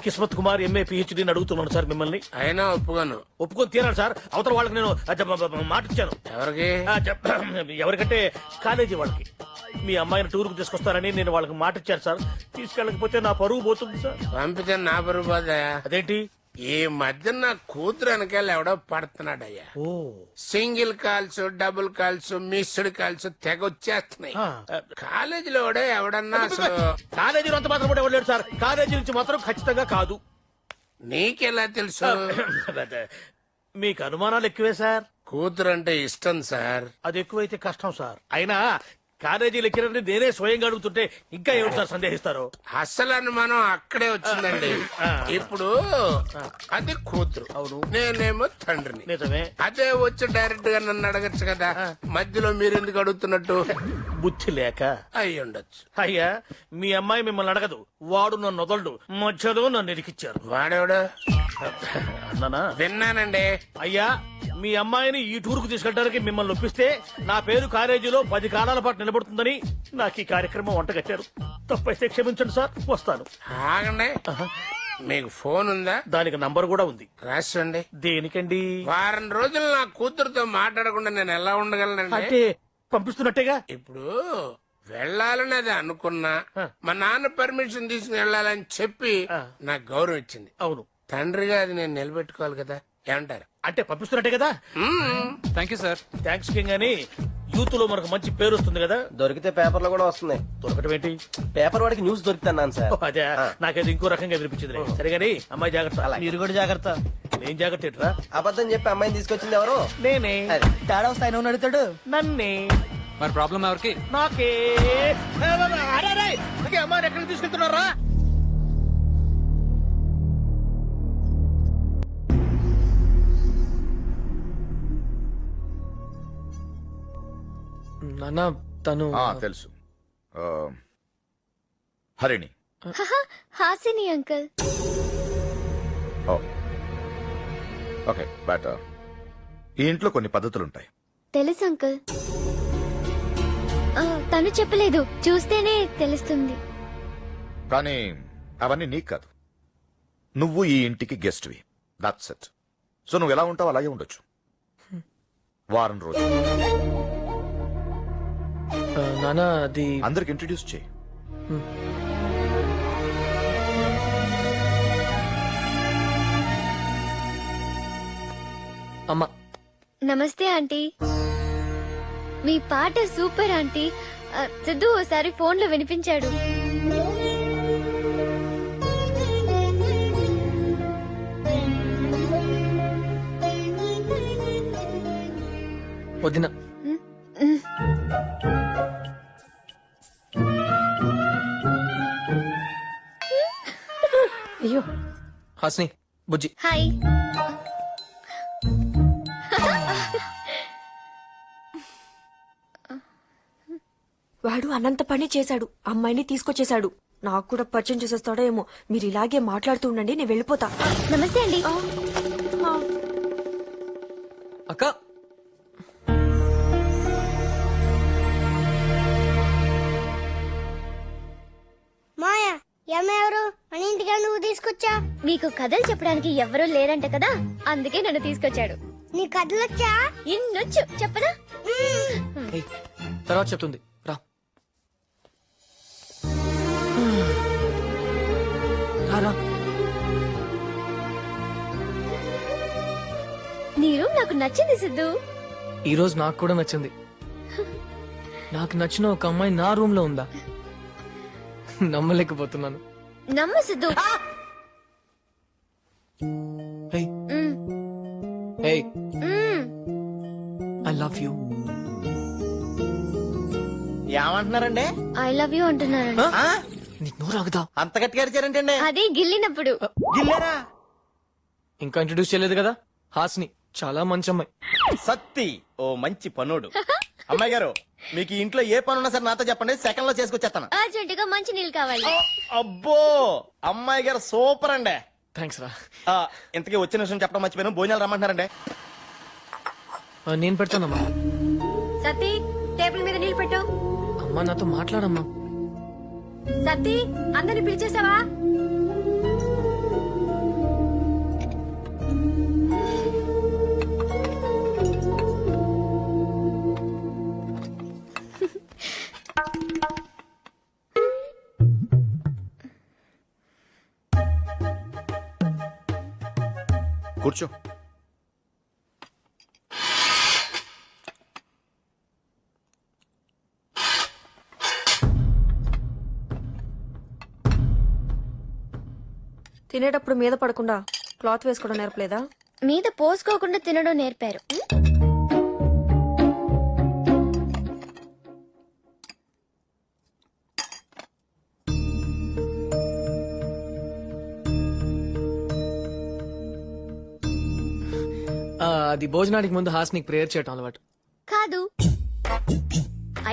కిస్మత్ Kumar MA పిహెచ్డీని అడుగుతున్నాను sir మిమ్మల్ని. అయినా ఒప్పుకొని తీరాలి సార్. అవతల వాళ్ళకి నేను మాట ఇచ్చాను. ఎవరికి? ఎవరికంటే కాలేజీ వాళ్ళకి. మీ అమ్మాయిని టూర్కు తీసుకొస్తానని నేను వాళ్ళకి మాట ఇచ్చాను సార్. తీసుకెళ్ళకపోతే నా పరువు పోతుంది సార్. పంపితే నా పరువు పోదా? అదేంటి ఈ మధ్య నా కూతురు వెనకాల ఎవడో పడుతున్నాడయ్యా. ఓ single calls, double calls, missed calls తెగ వచ్చేస్తున్నాయి. కాలేజీలో కూడా ఎవడన్నా అసలు కాలేజీలో అంత మాత్రం కూడా ఎవరు సార్. కాలేజీ నుంచి మాత్రం ఖచ్చితంగా కాదు. నీకెలా తెలుసు? మీకు అనుమానాలు ఎక్కువే సార్. కూతురు అంటే ఇష్టం సార్. అది ఎక్కువైతే కష్టం సార్. అయినా కాలేజీ లెక్చరర్ని నేనే స్వయంగా అడుగుతుంటే ఇంకా ఏమిటి సార్ సందేహిస్తారు? అసలు అనుమానం అక్కడే వచ్చిందండి. ఇప్పుడు అది కూతురు, అవును, నేనేమో తండ్రిని. నిజమే. అదే వచ్చి డైరెక్ట్ గా నన్ను అడగచ్చు కదా. మధ్యలో మీరు ఎందుకు అడుగుతున్నట్టు? బుద్ధి లేక అయి ఉండొచ్చు. అయ్యా మీ అమ్మాయి మిమ్మల్ని అడగదు. వాడు నన్ను వదలడు. మధ్యలో నన్ను ఇరికిచ్చారు. వాడేవాడు? అన్నానా? విన్నానండి. అయ్యా మీ అమ్మాయిని ఈ టూర్కు తీసుకెళ్ళడానికి మిమ్మల్ని ఒప్పిస్తే నా పేరు కాలేజీలో 10 కాలాల పాటు నిలబడుతుందని నాకు ఈ కార్యక్రమం వంటగట్టారు. తప్పైతే క్షమించండి సార్. వస్తాను. ఆగండి. మీకు ఫోన్ ఉందా? దానికి నంబర్ కూడా ఉంది. రాసుకోండి. దేనికండి? వారం రోజులు నా కూతురుతో మాట్లాడకుండా నేను ఎలా ఉండగలనండి? అంటే పంపిస్తున్నట్టేగా. ఇప్పుడు వెళ్ళాలని అది అనుకున్నా, మా నాన్న పర్మిషన్ తీసుకుని వెళ్ళాలని చెప్పి నాకు గౌరవం ఇచ్చింది. అవును, తండ్రిగా అది నేను నిలబెట్టుకోవాలి కదా. ఏమంటారు? అంటే పంపిస్తున్నట్టే కదా. Thank you sir. Thanks king అని యూత్ లో మనకు మంచి పేరు వస్తుంది కదా. దొరికితే పేపర్ లో కూడా వస్తుంది. దొరకటం ఏంటి? పేపర్ వాడికి న్యూస్ దొరుకుతున్నాను సార్. అదే నాకేది ఇంకో రకంగా వినిపించింది. సరేగాని అమ్మాయి జాగ్రత్త. మీరు కూడా జాగ్రత్త. నేను జాగ్రత్త ఏంట్రా? అబద్ధం చెప్పి అమ్మాయిని తీసుకొచ్చింది ఎవరు? నేనే. తేడా వస్తాయి నువ్వు అడుగుతాడు నన్నే. మరి ప్రాబ్లం ఎవరికి? నాకే. అమ్మాయిని ఎక్కడికి తీసుకెళ్తున్నారా? నాన్న తను తెలుసు. Harini. Hasini uncle. Okay but ఈ ఇంట్లో కొన్ని పద్ధతులుంటాయి. తెలుసు అంకుల్. తను చెప్పలేదు, చూస్తేనే తెలుస్తుంది. కానీ అవన్నీ నీకు కాదు. నువ్వు ఈ ఇంటికి గెస్ట్వి. That's it. సో నువ్వు ఎలా ఉంటావు అలాగే ఉండొచ్చు. వారం రోజులు నాన్న అది అందరికి ఇంట్రడ్యూస్ చేయి. అమ్మా. నమస్తే ఆంటీ. మీ పాట సూపర్ ఆంటీ. సిద్ధు ఓసారి ఫోన్ లో వినిపించాడు. వదిన. అయ్యో. హాస్ని, బుజ్జి. హాయ్. వాడు అనంత పని చేశాడు. అమ్మాయిని తీసుకొచ్చేశాడు. నాకు కూడా పరిచయం చేసేస్తాడో ఏమో. మీరు ఇలాగే మాట్లాడుతూ ఉండండి, నేను వెళ్ళిపోతా. నమస్తే అండి. అక్క. మాయా ఎవరు మన ఇంటికి నువ్వు తీసుకొచ్చా? మీకు కథలు చెప్పడానికి ఎవరూ లేరంట కదా, అందుకే నన్ను తీసుకొచ్చాడు. నీ కథలొచ్చా? ఇన్నొచ్చు. చెప్పనా? ఏయ్, తర్వాత చెప్తుంది రా. రా. నీ రూమ్ నాకు నచ్చింది సిద్ధు. ఈ రోజు నాకు కూడా నచ్చింది. నాకు నచ్చిన ఒక అమ్మాయి నా రూమ్ లో ఉందా? నమ్మలేకపోతున్నాను. నమ్ము Siddhu. Hey. Hey. I love you. ఏమంటున్నారండి? ఐ లవ్ యూ అంటున్నారండి. నీకు నోరు ఆగుదా? అంత గట్టిగా అరిచారంటండి. అది గిల్లినప్పుడు. గిల్లారా? ఇంకా ఇంట్రడ్యూస్ చేయలేదు కదా. హాస్ని చాలా మంచి అమ్మాయి. సత్తి ఓ మంచి పనుడు. అమ్మాయి గారు, మీకు ఈ ఇంట్లో ఏ పని ఉన్నా సరే నాతో చెప్పండి, సెకండ్ లో చేసుకొచ్చేస్తాను. అర్జెంట్ గా మంచి నీళ్ళు కావాలి. అబ్బో అమ్మాయి గారు సూపర్ అండి. థ్యాంక్స్ రా. ఇంతకీ వచ్చిన విషయం చెప్పడం మర్చిపోయాను. భోజనాలు రమ్మంటున్నారండి. నేను పెడతానమ్మా. సతీ, టేబుల్ మీద నీళ్ళు పెట్టు. అమ్మా నాతో మాట్లాడమ్మా. సతీ, అందరిని పిలిచేసావా? కూర్చో. తినేటప్పుడు మీద పడకుండా క్లాత్ వేసుకోవడం నేర్పలేదా? మీద పోసుకోకుండా తినడం నేర్పారు. అది భోజనానికి ముందు హాస్నికి ప్రేయర్ చేయటం అలవాటు. కాదు,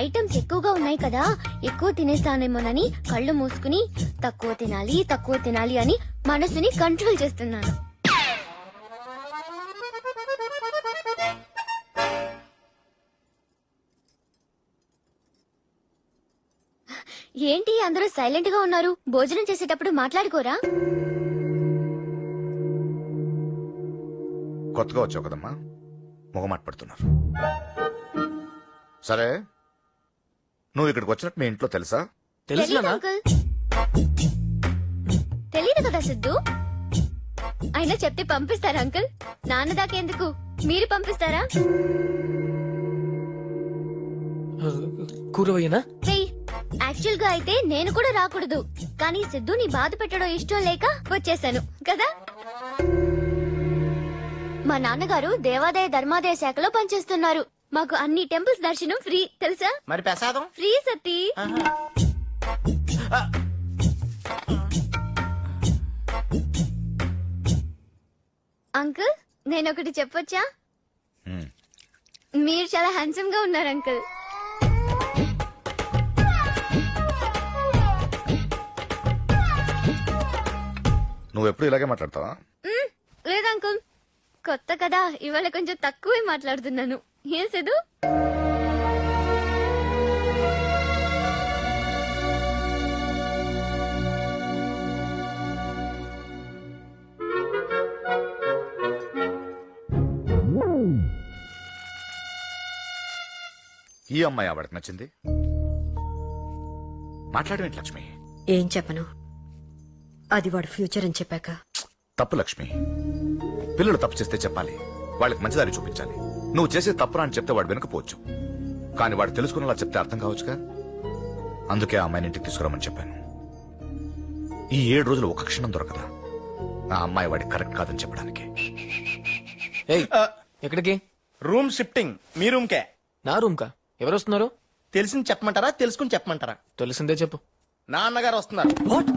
ఐటమ్స్ ఎక్కువగా ఉన్నాయి కదా, ఎక్కువ తినేస్తానేమోనని కళ్ళు మూసుకుని తక్కువ తినాలి అని మనసుని కంట్రోల్ చేస్తున్నాను. ఏంటి అందరూ సైలెంట్ గా ఉన్నారు? భోజనం చేసేటప్పుడు మాట్లాడుకోరా? కొత్తగా వచ్చావు కదమ్మా, మొగమాట పడుతున్నారు. సరే, నువ్వు ఇక్కడికి వచ్చినట్టు మీ ఇంట్లో తెలుసా? తెలుసు తెలీదు నాన్న. అంకుల్. తెలీదు కదా సిద్ధు. అయినా చెప్తే పంపిస్తారా అంకుల్? నాన్న దాకెందుకు, మీరు పంపిస్తారా? కూరవయ్యనా? హే, యాక్చువల్ గా అయితే నేను కూడా రాకూడదు, కానీ సిద్ధుని బాధ పెట్టడం ఇష్టం లేక వచ్చేసాను కదా. మా నాన్నగారు దేవాదాయ ధర్మాదాయ శాఖలో పనిచేస్తున్నారు. మాకు అన్ని టెంపుల్స్ దర్శనం ఫ్రీ, తెలుసా? మరి ప్రసాదం? ఫ్రీ సతీ. అంకుల్, నేను ఒకటి చెప్పొచ్చా? హ్మ్. మీరు చాలా హ్యాండ్సమ్ గా ఉన్నారు అంకుల్. నువ్వు ఎప్పుడు ఇలాగే మాట్లాడతావా? లేదు అంకుల్, కొత్త కదా, ఇవాళ కొంచెం తక్కువే మాట్లాడుతున్నాను. ఏం సిద్ధు? ఈ అమ్మాయి ఆవిడకి నచ్చింది. మాట్లాడమేంటి లక్ష్మి? ఏం చెప్పను, అది వాడు ఫ్యూచర్ అని చెప్పాక. తప్పు లక్ష్మి. పిల్లలు తప్పు చేస్తే చెప్పాలి, వాళ్ళకి మంచిదారి చూపించాలి. నువ్వు చేసే తప్పురా అని చెప్తే వాడు వెనకపోవచ్చు, కానీ వాడు తెలుసుకునేలా చెప్తే అర్థం కావచ్చుగా. అందుకే ఆ అమ్మాయిని ఇంటికి తీసుకురామని చెప్పాను. ఈ 7 రోజులు ఒక క్షణం దొరకదా ఆ అమ్మాయి వాడికి కరెక్ట్ కాదని చెప్పడానికి. ఏయ్, ఎక్కడికి? Room shifting. మీ రూమ్ కే. నా రూమ్ కా? ఎవరు వస్తున్నారు? తెలిసింది చెప్పమంటారా, తెలుసుకుని చెప్పమంటారా? తెలిసిందే చెప్పు. నాన్నగారు వస్తున్నారు. వాట్?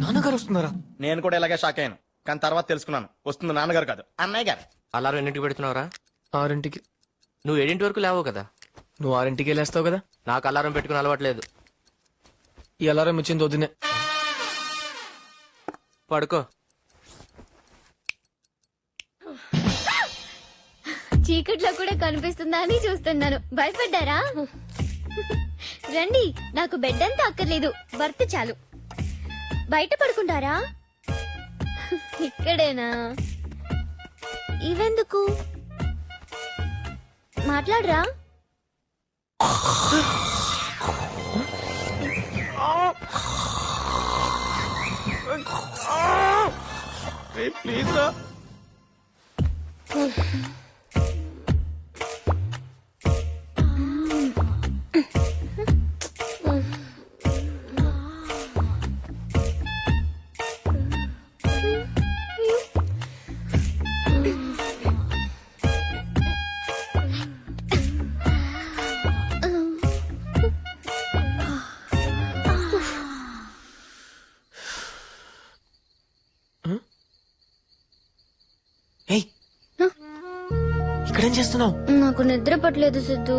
నాన్నగారు వస్తున్నారా? నేను కూడా ఇలాగే షాక్ అయ్యాను, కానీ తర్వాత తెలుసుకున్నాను వస్తుంది నాన్నగారు కాదు, అన్నయ్య గారు. అలారం ఎన్నింటికి పెడుతున్నావురా? 6ంటికి. నువ్వు 7 వరకు లేవు కదా. నువ్వు 6ంటికి వెళ్ళేస్తావు కదా. నాకు అలారం పెట్టుకుని అలవాట్లేదు. ఈ అలారం ఇచ్చింది వద్దునే. పడుకో. చీకట్లో కూడా కనిపిస్తుందా అని చూస్తున్నాను. భయపడ్డారా? రండి, నాకు బెడ్ అంతా అక్కర్లేదు, బర్త్ చాలు. బయట పడుకుంటారా? ఇక్కడేనా? ఇవెందుకు? మాట్లాడరా? ప్లీజ్ రా. ఏయ్, ఇక్కడేం చేస్తున్నావు? నాకు నిద్ర పట్టలేదు సిద్ధు.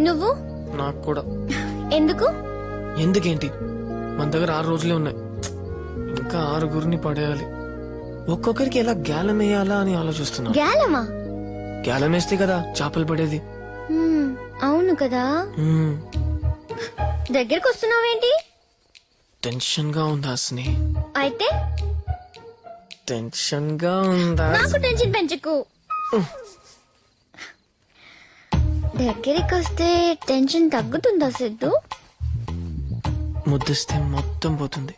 నువ్వు? నాకు కూడా. ఎందుకు? ఎందుకేంటి, మన దగ్గర 6 రోజులే ఉన్నాయి, ఇంకా 6గురిని పడేయాలి. ఒక్కొక్కరికి ఎలా గ్యాలం వేయాలా అని ఆలోచిస్తున్నా. గ్యాలమా? గ్యాలం వేస్తే కదా చేపలు పడేది. అవును కదా. దగ్గరకు వస్తున్నావేంటి? టెన్షన్ గా ఉందా హాసిని? అయితే టెన్షన్ గా ఉందా? నాకు టెన్షన్ పెంచకు. దగ్గరికి వస్తే టెన్షన్ తగ్గుతుందా సిద్ధు? ముద్దిస్తే మొత్తం పోతుంది.